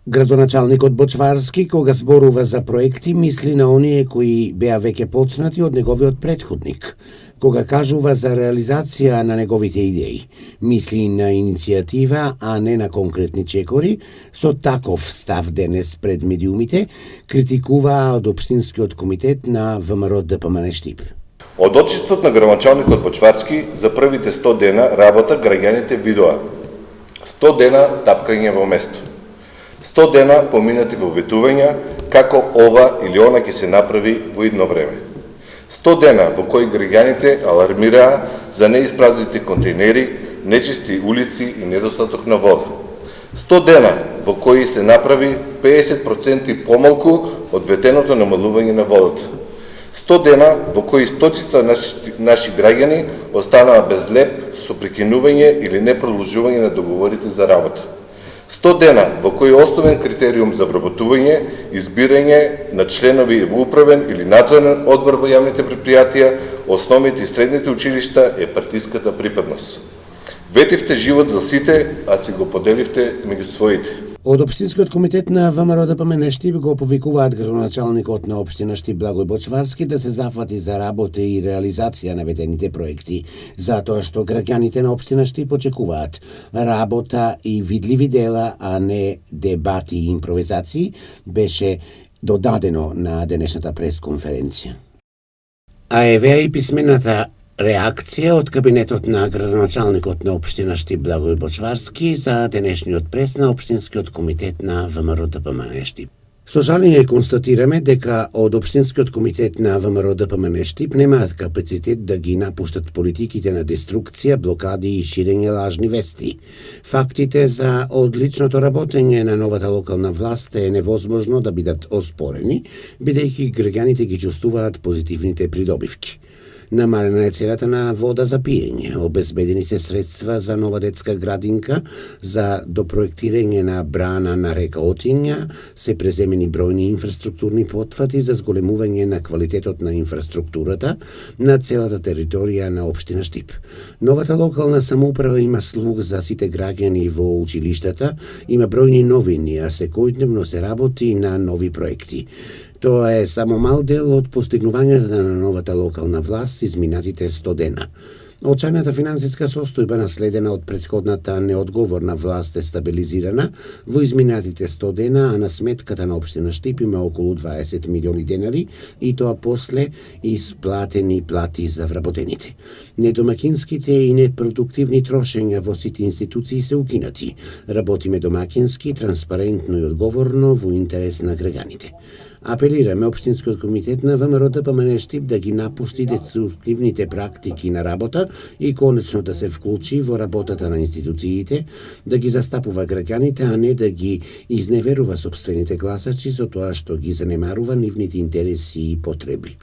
Градоначалникот Бочварски, кога зборува за проекти, мисли на оние кои беа веќе почнати од неговиот претходник. Кога кажува за реализација на неговите идеи, мисли на иницијатива, а не на конкретни чекори, со таков став денес пред медиумите, критикуваа од Општинскиот комитет на ВМРО ДПМН Штип. Од отчетот на градоначалникот Бочварски за првите 100 дена работа граѓаните видоа 100 дена тапкање во место, 100 дена поминати во ветувања како ова или она ќе се направи во идно време. 100 дена во кои граѓаните алармираа за неиспразните контейнери, нечисти улици и недостаток на вода. 100 дена во кои се направи 50% помалку од ветеното намалување на водата. 100 дена во кои стотици наши граѓани останаа без леп со прекинување или непроложување на договорите за работа. 100 дена во кои основен критериум за вработување, избирање на членови во управен или надзорен одбор во јавните предпријатија, основните и средните училишта е партиската припадност. Ветивте живот за сите, а си го поделивте меѓу своите. Од Општинскиот комитет на ВМРО ДПМН Штип го повикуваат градоначалникот на Општина Штип Благој Бочварски да се зафати за работа и реализација на ветените проекти, затоа што граѓаните на Општина Штип очекуваат работа и видливи дела, а не дебати и импровизации, беше додадено на денешната пресконференција. А евеа и писмената реакција од кабинетот на градоначалникот на Општина Штип Благој Бочварски за денешниот прес на Општинскиот комитет на ВМРО ДПМН Штип. Со жалење констатираме дека од Општинскиот комитет на ВМРО ДПМН Штип немаат капацитет да ги напуштат политиките на деструкција, блокади и ширење лажни вести. Фактите за одличното работење на новата локална власт е невозможно да бидат оспорени, бидејќи граѓаните ги чувствуваат позитивните придобивки. Намалена е цената на вода за пиење, обезбедени се средства за нова детска градинка, за допроектирање на брана на река Отинја, се преземени бројни инфраструктурни потфати за зголемување на квалитетот на инфраструктурата на целата територија на Општина Штип. Новата локална самоуправа има слух за сите граѓани во училиштата, има бројни новини, а секојдневно се работи на нови проекти. Тоа е само мал дел од постигнувањата на новата локална власт изминатите 100 дена. Очајната финансиска состојба наследена од претходната неодговорна власт е стабилизирана во изминатите 100 дена, а на сметката на Општина Штип има околу 20 милиони денари и тоа после исплатени плати за вработените. Недомакинските и непродуктивни трошења во сите институции се укинати. Работиме домакински, транспарентно и одговорно во интерес на граѓаните. Апелираме Општинскиот комитет на ВМРО ДПМН Штип да ги напушти деструктивните практики на работа и конечно да се вклучи во работата на институциите, да ги застапува граѓаните, а не да ги изневерува сопствените гласачи за тоа што ги занемарува нивните интереси и потреби.